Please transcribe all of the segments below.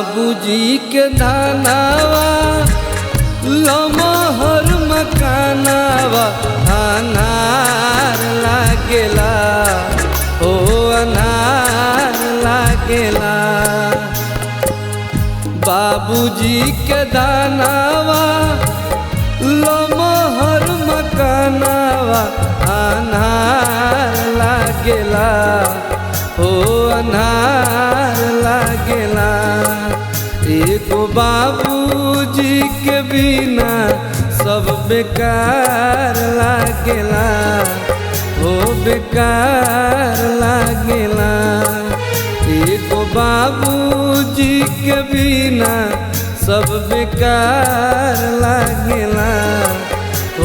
बाबूजी के धानावा लमहर मकानावा अनार लागेला ओ अनार लागेला। बाबूजी के धानावा लमहर मकानावा अनार लागेला ओ अनार लागेला। एगो बाबूजी के बिना सब बेकार लागेला ओ बेकार लागेला। एगो बाबूजी के बिना सब बेकार लागेला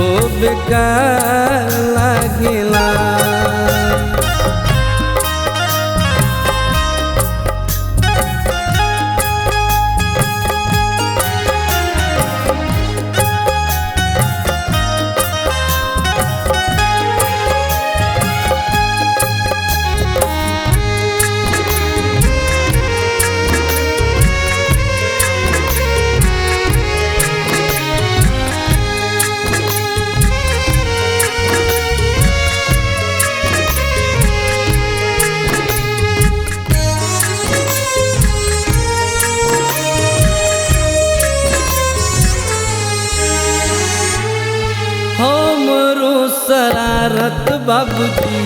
ओ बेकार लागेला। हमरो शरारत बाबूजी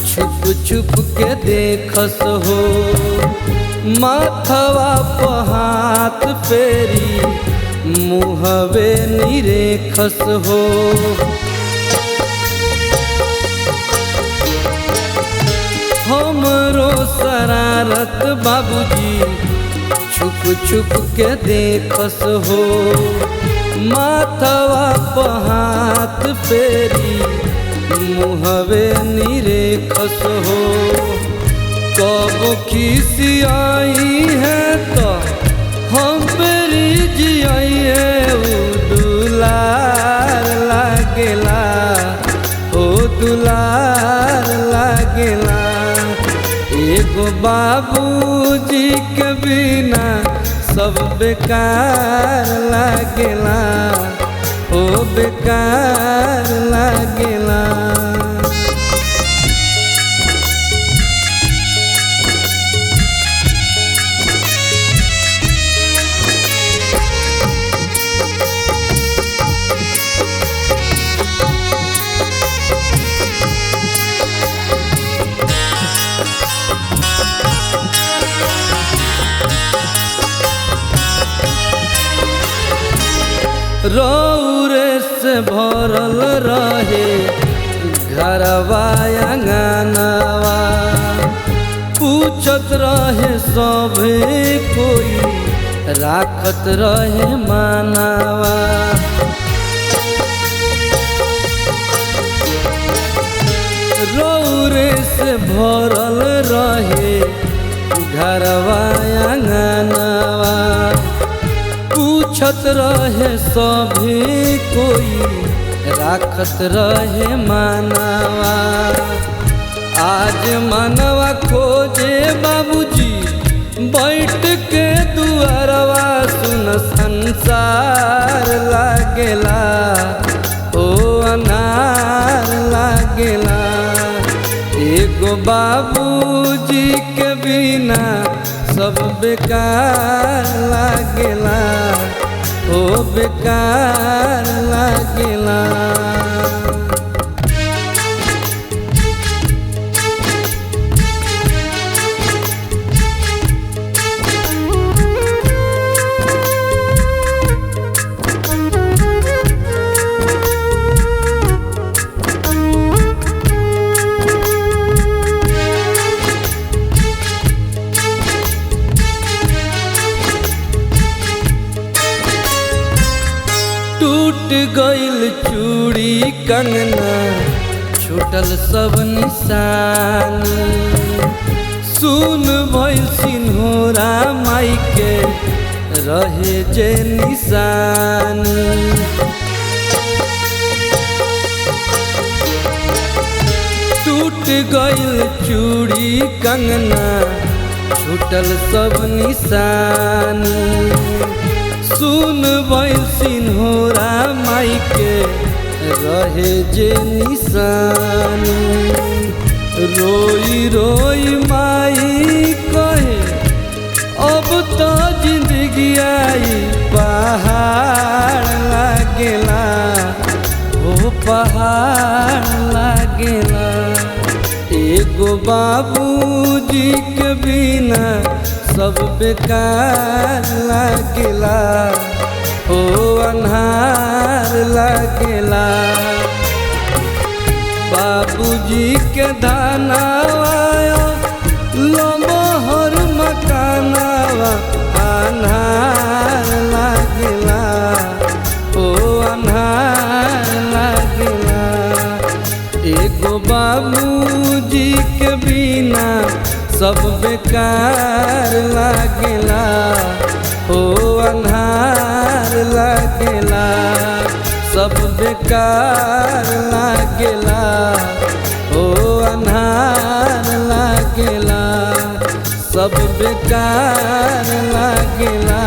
छुप छुप के देखस हो, माथवा पे हाथ फेरी मुहवे निरेखस हो। हमरो शरारत बाबूजी छुप छुप के देखस हो, माथवा पे हाथ फेरी मुहवे निरेखस हो। कब खिसियाई है तो हम पेरी जियाइए दुलार लागेला ओ दुलार लागेला। एगो बाबूजी के बिना सब बेकार लागेला ओ बेकार लागेला। रौरे से भरल रहे घरवा आंगनवा, पूछत रहे सभे कोई राखत रहे मानवा। रौरे से भरल रहे घरवा आंगनवा, पूछत रहे सभी कोई राखत रहे मानवा। आज मनवा खोजे बाबूजी बैठ के दुआरवा, सुन संसार लागेला ओ अनार लागेला। एगो बाबूजी के बिना सब बेकार लागेला ओ बेकार लागेला। टूट गइल चूड़ी कंगना, छूटल सब निशानी, सुन भइल सिन्होरा माई के रहे जे निशानी। टूट गइल चूड़ी कंगना, छूटल सब निशानी। सुन भइल सिन्होरा माई के रहे जे निशानी। रोई रोई माई कहे अब तो जिंदगी आई पहाड़ लागेला, ओ पहाड़ लागेला। एगो बाबूजी के बिना सब बेकार लागेला, ओ अन्हार लागेला। बाबूजी के धनवा लमहर मकानवा अन्हार लागेला, ओ अन्हार लागेला। एगो बाबूजी के बिना सब बेकार लागेला, ओ अन्हार लागेला। सब बेकार लागेला, ओ अन्हार लागेला। सब बेकार लागेला।